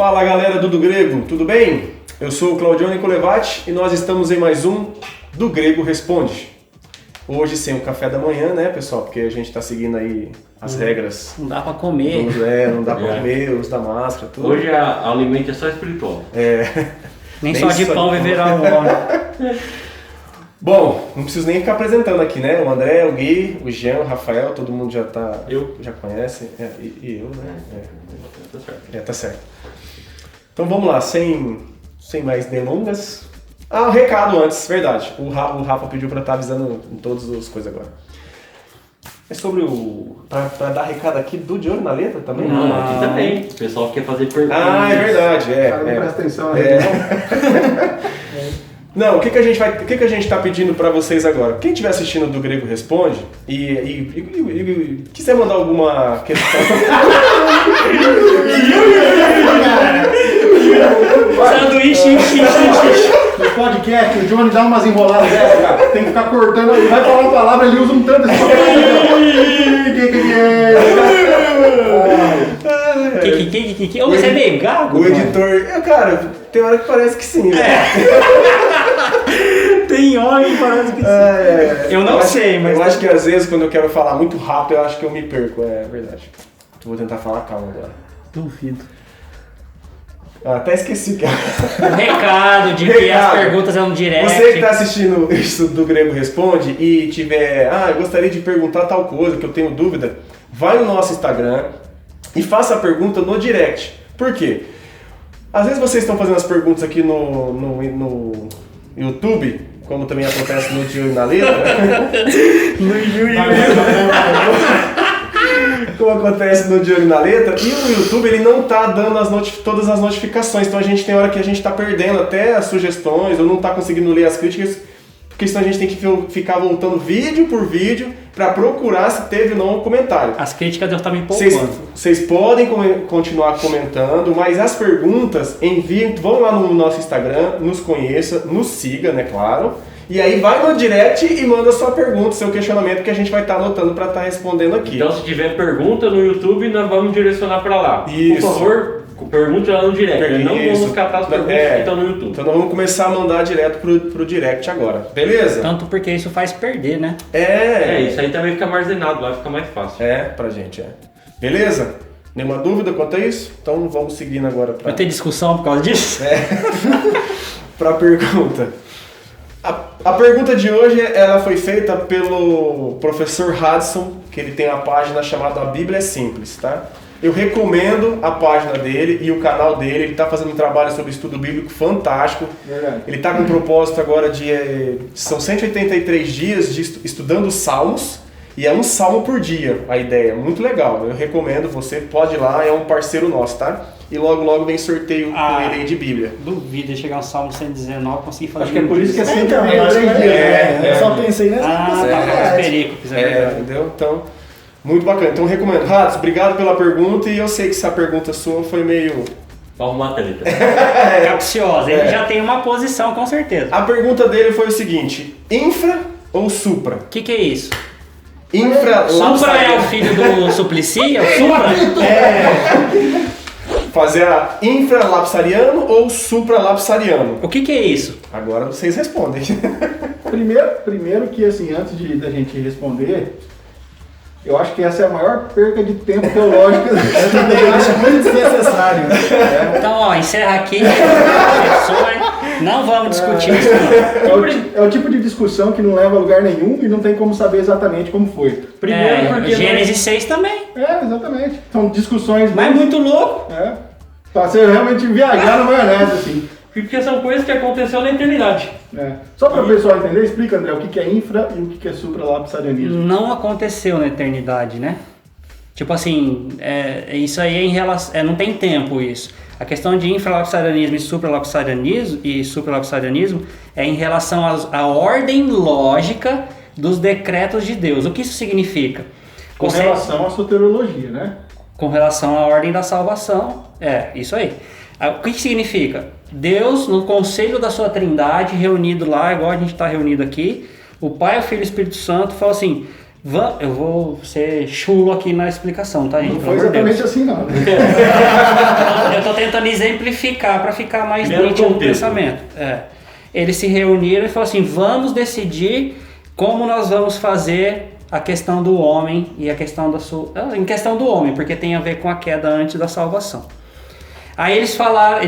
Fala galera do Grego, tudo bem? Eu sou o Claudio Nicolevati e nós estamos em mais um do Grego Responde. Hoje sem o café da manhã, né, pessoal? Porque a gente tá seguindo aí as regras. Não dá pra comer. Não dá pra comer, uso da máscara, tudo. Hoje o alimento é só espiritual. Nem só de pão viverá o homem. Bom, não preciso nem ficar apresentando aqui, né? O André, o Gui, o Jean, o Rafael, todo mundo já conhece. E eu, né? Tá certo. Tá certo. Então vamos lá, sem mais delongas. Um recado antes, verdade. O Rafa pediu pra estar avisando em todas as coisas agora. É sobre pra dar recado aqui do De Olho na Letra também? Não, aqui também. O pessoal quer fazer perguntas. É verdade, Presta atenção aí. Não, o que a gente tá pedindo pra vocês agora? Quem estiver assistindo do Grego Responde e quiser mandar alguma questão... Sanduíche. No podcast, o Johnny dá umas enroladas dessa, cara. Tem que ficar cortando, ele vai falar uma palavra, ele usa um tanto assim. Que? Ô, você é meio gago? O editor... Cara, tem hora que parece que sim, né? Tem hora que parece que sim. Eu não sei, mas... Eu acho que às vezes quando eu quero falar muito rápido, eu acho que eu me perco, é verdade. Vou tentar falar calmo agora. Duvido. Até esqueci, cara. O recado de que as perguntas é um direct. Você que está assistindo isso do Grego Responde e tiver... eu gostaria de perguntar tal coisa, que eu tenho dúvida, vai no nosso Instagram e faça a pergunta no direct. Por quê? Às vezes vocês estão fazendo as perguntas aqui no YouTube, como também acontece no De Olho na Letra. Como acontece no De Olho na Letra, e o YouTube ele não tá dando todas as notificações, então a gente tem hora que a gente tá perdendo até as sugestões, ou não tá conseguindo ler as críticas, porque senão a gente tem que ficar voltando vídeo por vídeo para procurar se teve ou não um comentário. As críticas eu estar me poupando. Vocês podem continuar comentando, mas as perguntas enviem, vão lá no nosso Instagram, nos conheça, nos siga, né, claro. E aí vai no direct e manda sua pergunta, seu questionamento, que a gente vai estar anotando para estar respondendo aqui. Então se tiver pergunta no YouTube, nós vamos direcionar para lá. Isso. Por favor, pergunte lá no direct. Não vamos catar as perguntas que estão no YouTube. Então nós vamos começar a mandar direto pro direct agora, beleza? Tanto porque isso faz perder, né? Isso aí também fica mais armazenado lá, fica mais fácil. Pra gente, Beleza? Nenhuma dúvida quanto a isso? Então vamos seguindo agora pra... Vai ter discussão por causa disso? Pra pergunta. A pergunta de hoje ela foi feita pelo professor Hudson, que ele tem uma página chamada A Bíblia é Simples, tá? Eu recomendo a página dele e o canal dele, ele está fazendo um trabalho sobre estudo bíblico fantástico. Verdade. Ele está com um propósito agora são 183 dias estudando Salmos, e é um salmo por dia a ideia, muito legal. Eu recomendo, você pode ir lá, é um parceiro nosso, tá? E logo vem sorteio com ele aí de Bíblia. Duvido de chegar ao Salmo 119 conseguir fazer. Acho que é por isso que é sempre então, meio 3 dias. Eu só pensei nessa. Os pericos. Entendeu? Então, muito bacana. Então, recomendo. Ratos, obrigado pela pergunta. E eu sei que essa pergunta sua foi meio... Pra arrumar treta. Capciosa. Ele já tem uma posição, com certeza. A pergunta dele foi o seguinte: infra ou supra? O que é isso? Supra é o filho do Suplicy? É o Supra? Fazer a infralapsariano ou supralapsariano? O que é isso? Agora vocês respondem. Primeiro que, assim, antes da gente responder, eu acho que essa é a maior perca de tempo teológica. Eu também acho muito desnecessário. Então, encerra aqui. Não vamos discutir isso. É o tipo de discussão que não leva a lugar nenhum e não tem como saber exatamente como foi. Primeiro porque... Gênesis 6 também. Exatamente. São discussões... Mas muito louco. Pra você realmente viajar na maionese, assim. Porque são coisas que aconteceram na eternidade. Só para o pessoal entender, explica, André, o que é infra e o que é supralapsarianismo. Não aconteceu na eternidade, né? Tipo assim, isso aí é em relação... não tem tempo isso. A questão de infralapsarianismo e supralapsarianismo é em relação à ordem lógica dos decretos de Deus. O que isso significa? Com relação à soteriologia, né? Com relação à ordem da salvação. Isso aí. O que significa? Deus, no conselho da sua trindade, reunido lá, igual a gente está reunido aqui, o Pai, o Filho e o Espírito Santo, falou assim: Eu vou ser chulo aqui na explicação, tá, gente? Não foi exatamente assim, não. Né? Eu tô tentando exemplificar para ficar mais nítido o pensamento. Eles se reuniram e falaram assim, vamos decidir como nós vamos fazer a questão do homem e a questão em questão do homem, porque tem a ver com a queda antes da salvação. Aí eles falaram,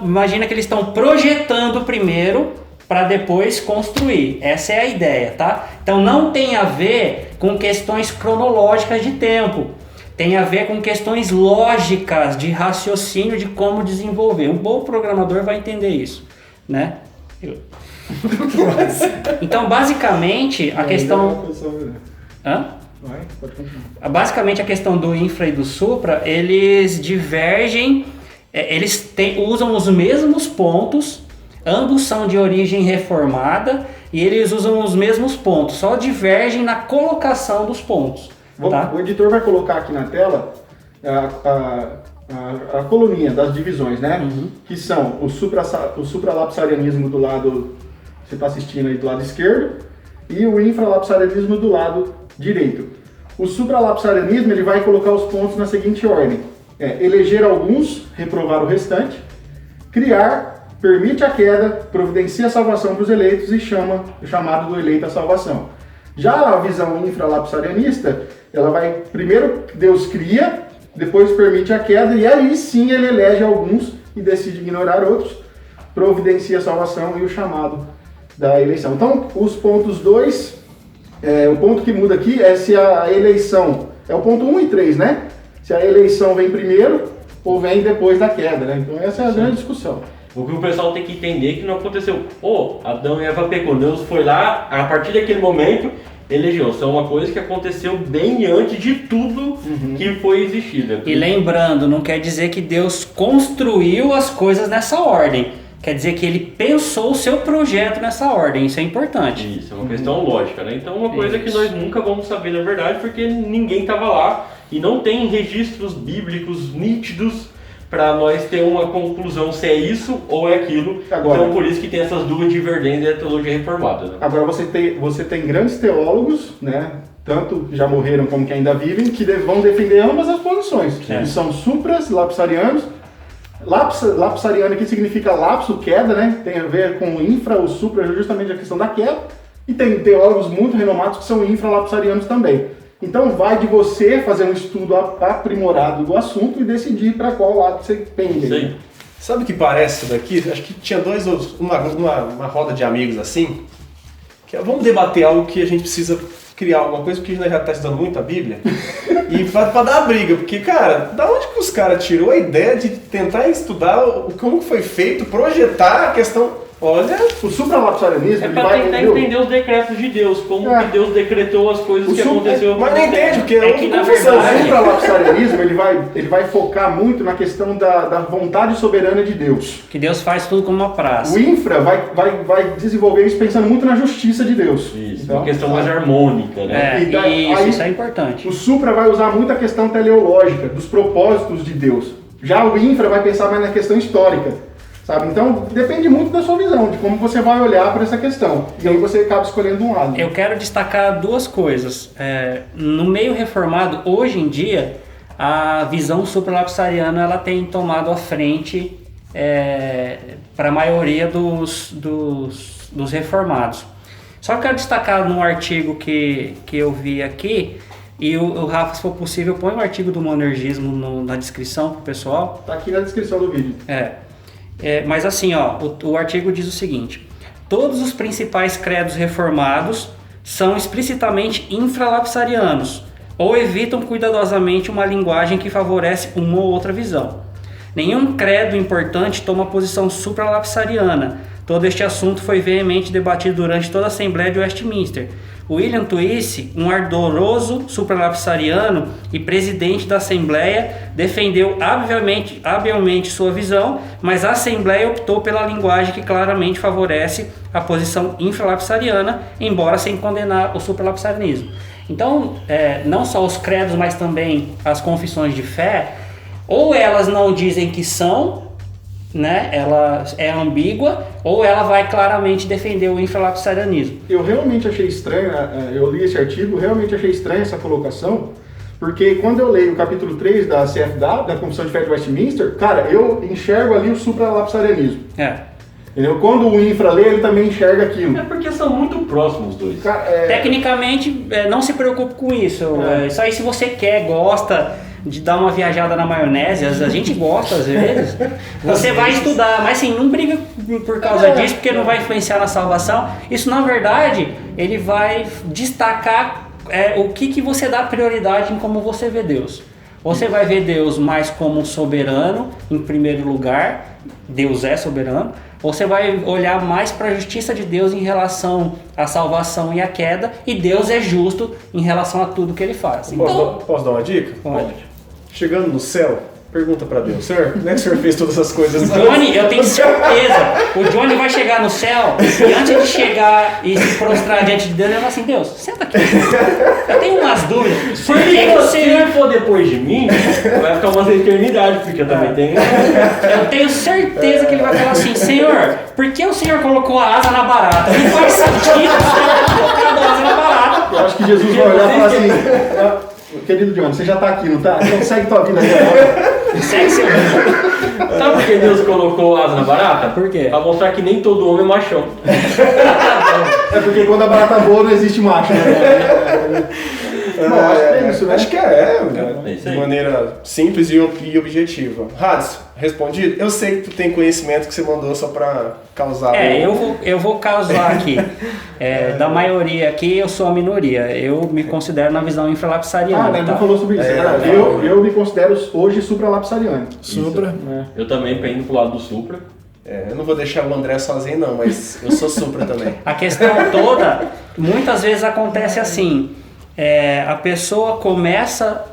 imagina que eles estão projetando primeiro para depois construir. Essa é a ideia, tá? Então não tem a ver com questões cronológicas de tempo. Tem a ver com questões lógicas de raciocínio de como desenvolver. Um bom programador vai entender isso, né? Então, basicamente, a questão... Basicamente, a questão do infra e do supra, eles divergem, usam os mesmos pontos, ambos são de origem reformada e eles usam os mesmos pontos, só divergem na colocação dos pontos. Tá? O editor vai colocar aqui na tela a coluninha das divisões, né? Uhum. Que são o supralapsarianismo do lado, você está assistindo aí do lado esquerdo, e o infralapsarianismo do lado direito. O supralapsarianismo ele vai colocar os pontos na seguinte ordem: eleger alguns, reprovar o restante, criar, permite a queda, providencia a salvação para os eleitos e chama o chamado do eleito à salvação. Já a visão infralapsarianista, ela vai, primeiro Deus cria, depois permite a queda e aí sim ele elege alguns e decide ignorar outros, providencia a salvação e o chamado da eleição. Então, os pontos 2, o ponto que muda aqui é se a eleição, é o ponto 1 e 3, né? Se a eleição vem primeiro ou vem depois da queda, né? Então essa é a grande discussão. O que o pessoal tem que entender é que não aconteceu. Adão e Eva pecou, Deus foi lá, a partir daquele momento, elegeu. Isso é uma coisa que aconteceu bem antes de tudo que foi existido. E lembrando, não quer dizer que Deus construiu as coisas nessa ordem. Quer dizer que ele pensou o seu projeto nessa ordem. Isso é importante. Isso, é uma questão lógica, né? Então, uma coisa que nós nunca vamos saber na verdade, porque ninguém estava lá e não tem registros bíblicos nítidos para nós ter uma conclusão se é isso ou é aquilo. Agora, então, por isso que tem essas duas divergências da teologia reformada. Né? Agora, você tem grandes teólogos, né? Tanto que já morreram como que ainda vivem, que vão defender ambas as posições. Que são supras, lapsarianos. Lapsariano aqui significa lapso, queda, né? Tem a ver com o infra, o supra, justamente a questão da queda. E tem teólogos muito renomados que são infralapsarianos também. Então vai de você fazer um estudo aprimorado do assunto e decidir para qual lado você pende. Sim. Sabe o que parece isso daqui? Acho que tinha uma roda de amigos assim, que vamos debater algo que a gente precisa criar alguma coisa, porque a gente já está estudando muito a Bíblia, e para dar briga, porque, cara, da onde que os caras tirou a ideia de tentar estudar como foi feito, projetar a questão... Olha, o supralapsarianismo... É para tentar entender os decretos de Deus, como que Deus decretou as coisas que aconteceu. Mas não entende, porque que na verdade... O supralapsarianismo ele vai focar muito na questão da vontade soberana de Deus. Que Deus faz tudo como uma praça. O infra vai desenvolver isso pensando muito na justiça de Deus. Isso, então, uma questão mais harmônica, né? Isso é importante. O supra vai usar muito a questão teleológica, dos propósitos de Deus. Já o infra vai pensar mais na questão histórica. Sabe? Então, depende muito da sua visão, de como você vai olhar para essa questão. E aí você acaba escolhendo um lado. Eu quero destacar duas coisas. No meio reformado, hoje em dia, a visão supralapsariana ela tem tomado a frente para a maioria dos reformados. Só que quero destacar num artigo que eu vi aqui, e o Rafa, se for possível, põe o artigo do monergismo na descrição para o pessoal. Está aqui na descrição do vídeo. Mas assim, o artigo diz o seguinte: todos os principais credos reformados são explicitamente infralapsarianos ou evitam cuidadosamente uma linguagem que favorece uma ou outra visão. Nenhum credo importante toma posição supralapsariana. Todo este assunto foi veemente debatido durante toda a Assembleia de Westminster. William Twisse, um ardoroso supralapsariano e presidente da Assembleia, defendeu habilmente sua visão, mas a Assembleia optou pela linguagem que claramente favorece a posição infralapsariana, embora sem condenar o supralapsarianismo. Então, não só os credos, mas também as confissões de fé, ou elas não dizem que são, né, ela é ambígua ou ela vai claramente defender o infralapsarianismo. Eu realmente achei estranho, eu li esse artigo, realmente achei estranha essa colocação, porque quando eu leio o capítulo 3 da CFW, da Confissão de Fé de Westminster, cara, eu enxergo ali o supralapsarianismo. Entendeu? Quando o infra lê, ele também enxerga aquilo. É porque são muito próximos os dois. Tecnicamente, não se preocupe com isso. Isso aí, se você quer, gosta de dar uma viajada na maionese, a gente gosta às vezes, você vai estudar, mas assim, não briga por causa disso, porque não vai influenciar na salvação. Isso, na verdade, ele vai destacar o que você dá prioridade em como você vê Deus. Você vai ver Deus mais como soberano, em primeiro lugar, Deus é soberano. Você vai olhar mais para a justiça de Deus em relação à salvação e à queda, e Deus é justo em relação a tudo que ele faz. Então, Posso dar uma dica? Pode. Chegando no céu, pergunta pra Deus: Senhor, como é que o Senhor fez todas essas coisas? Johnny, eu tenho certeza, o Johnny vai chegar no céu e antes de chegar e se prostrar diante de Deus, ele vai falar assim: Deus, senta aqui. Eu tenho umas dúvidas. Se ele for depois de mim, vai ficar uma eternidade, porque eu também tenho. Eu tenho certeza que ele vai falar assim: Senhor, por que o Senhor colocou a asa na barata? Não faz sentido o Senhor ter colocado a asa na barata. Eu acho que Jesus vai olhar e falar assim: querido Johnny, você já tá aqui, não tá? Então segue tua vida aí agora. Segue seu vida. Sabe por que Deus colocou asa na barata? Por quê? Pra mostrar que nem todo homem é machão. É porque quando a barata voa não existe macho, né? Bom, acho que é isso, né? Acho que isso de aí. maneira simples e objetiva. Rads, respondido? Eu sei que tu tem conhecimento que você mandou só pra causar... Eu vou causar aqui. Da maioria aqui, eu sou a minoria. Eu me considero na visão infralapsariana. Né? Tá? Não falou sobre isso. Eu me considero hoje supralapsariano. Supra. Eu também pendo pro lado do Supra. Eu não vou deixar o André sozinho não, mas eu sou Supra também. A questão toda, muitas vezes acontece assim. A pessoa começa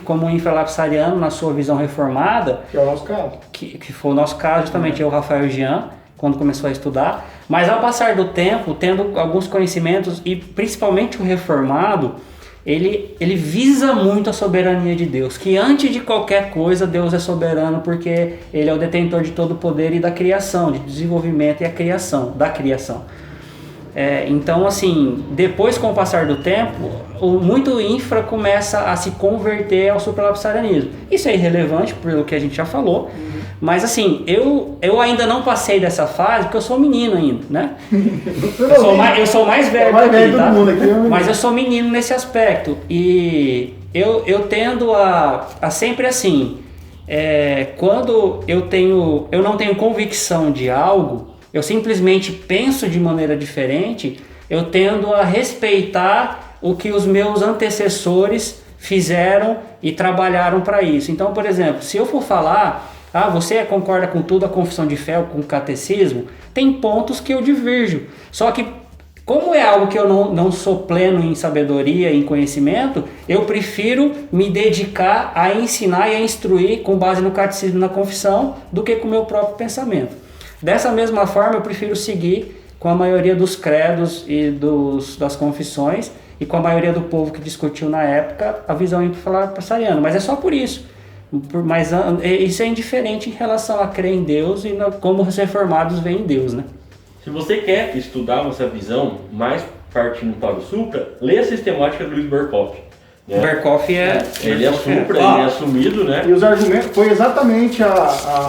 como infralapsariano na sua visão reformada, Que é o nosso caso. que foi o nosso caso, justamente eu, Rafael e Jean, quando começou a estudar, mas ao passar do tempo, tendo alguns conhecimentos, e principalmente o reformado, ele visa muito a soberania de Deus, que antes de qualquer coisa Deus é soberano, porque ele é o detentor de todo o poder e da criação, de desenvolvimento e a criação, da criação. Então, assim, depois com o passar do tempo, muito infra começa a se converter ao supralapsarianismo. Isso é irrelevante pelo que a gente já falou, mas assim, eu ainda não passei dessa fase porque eu sou menino ainda, né? Eu sou mais velho aqui, tá? Mas eu sou menino nesse aspecto e eu tendo a sempre assim, quando eu não tenho convicção de algo, eu simplesmente penso de maneira diferente, eu tendo a respeitar o que os meus antecessores fizeram e trabalharam para isso. Então, por exemplo, se eu for falar, você concorda com tudo, a confissão de fé, com o catecismo, tem pontos que eu diverjo. Só que, como é algo que eu não sou pleno em sabedoria, em conhecimento, eu prefiro me dedicar a ensinar e a instruir com base no catecismo e na confissão do que com o meu próprio pensamento. Dessa mesma forma, eu prefiro seguir com a maioria dos credos e das confissões e com a maioria do povo que discutiu na época a visão infralapsariana. Mas é só por isso. Mas isso é indiferente em relação a crer em Deus e como os reformados veem Deus, né? Se você quer estudar essa visão, mais partindo para o Supra, lê a sistemática do Luiz Berkhoff. Né? Berkhoff ele é Supra, ele é assumido, né? E os argumentos, foi exatamente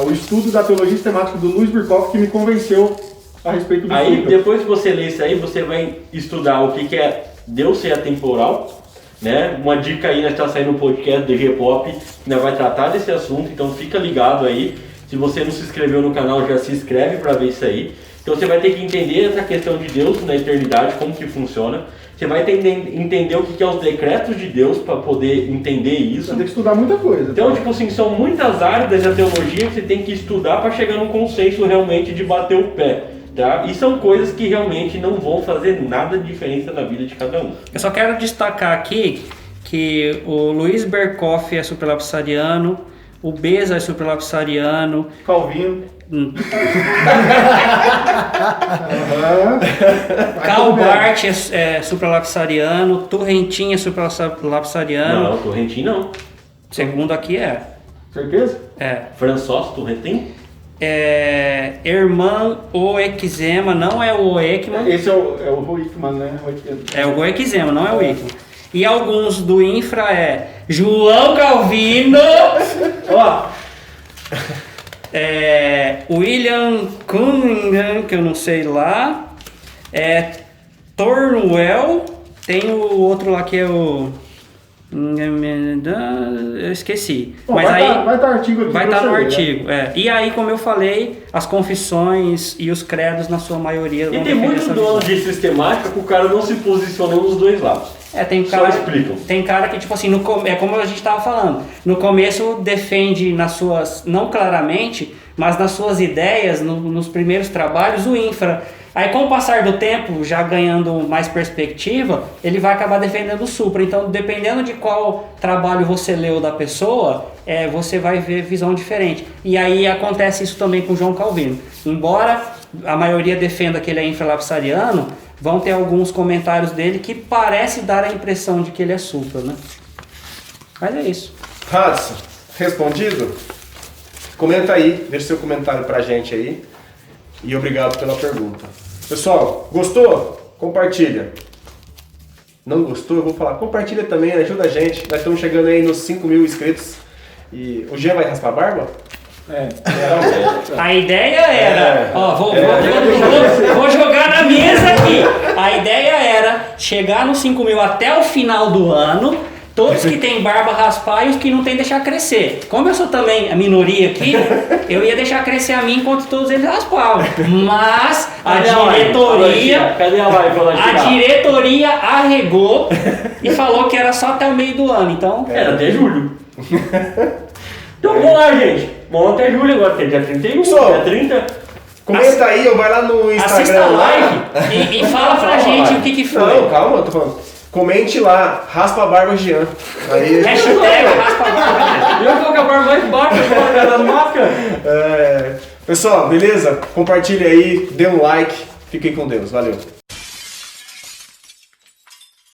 o estudo da teologia sistemática do Luiz Berkhoff que me convenceu a respeito do Aí, Supra. depois que você lê isso aí, você vai estudar o que é Deus ser atemporal, né? Uma dica aí, nós está saindo um podcast do G-Pop, que nós vai tratar desse assunto, então fica ligado aí. Se você não se inscreveu no canal, já se inscreve para ver isso aí. Então você vai ter que entender essa questão de Deus na eternidade, como que funciona. Você vai entender o que é os decretos de Deus para poder entender isso. Você tem que estudar muita coisa. Então, tipo assim, são muitas áreas da teologia que você tem que estudar para chegar num consenso realmente de bater o pé. Tá? E são coisas que realmente não vão fazer nada de diferença na vida de cada um. Eu só quero destacar aqui que o Luiz Berkhoff é supralapsariano, o Beza é supralapsariano, Calvino. Karl Barth é supralapsariano, Turrentin é supralapsariano. Não, Torrentin não. Segundo aqui Certeza? François Torrentin? Irmã o eczema, não é o Ekman. Esse é o Roikman, né? É o eczema, não é o Ekman. E alguns do infra João Calvino. Ó, William Cunningham, que eu não sei lá. Thornwell. Tem o outro lá que é o... Eu esqueci. bom, Mas vai aí estar artigo aqui. vai pra estar no você ler, artigo. E aí, como eu falei, as confissões e os credos, na sua maioria, E vão tem defender muito essa dono visão. de sistemática que o cara não se posiciona nos dois lados. Tem Só cara, explicam. tem cara que, tipo assim, é como a gente estava falando, no começo defende nas suas, não claramente, mas nas suas ideias, nos primeiros trabalhos, o infra. Aí com o passar do tempo, já ganhando mais perspectiva, ele vai acabar defendendo o supra. Então, dependendo de qual trabalho você leu da pessoa, você vai ver visão diferente. E aí acontece isso também com João Calvino. Embora a maioria defenda que ele é infralapsariano, vão ter alguns comentários dele que parece dar a impressão de que ele é supra, né? Mas é isso. Radson, respondido? Comenta aí, deixa seu comentário pra gente aí. E obrigado pela pergunta. Pessoal, gostou? Compartilha. Não gostou? Eu vou falar, compartilha também, ajuda a gente. Nós estamos chegando aí nos 5.000 inscritos. E o Jean vai raspar a barba? A ideia era, vou jogar na mesa aqui. A ideia era chegar nos 5.000 até o final do ano, todos que tem barba raspar e os que não tem deixar crescer. Como eu sou também a minoria aqui, eu ia deixar crescer a mim enquanto todos eles raspavam. Mas a diretoria arregou e falou que era só até o meio do ano. Então, Era até julho. Então vamos lá, gente. Vamos até julho agora, tem dia 31, dia 30. Comenta aí ou vai lá no assista a Instagram lá. live e fala pra gente o que foi. Não, calma, eu tô falando. Comente lá, raspa a barba Jean. Aí... Hashtag raspa a barba. Eu vou com a barba mais baixa agora das máscaras. Pessoal, beleza? Compartilha aí, dê um like. Fiquem com Deus. Valeu.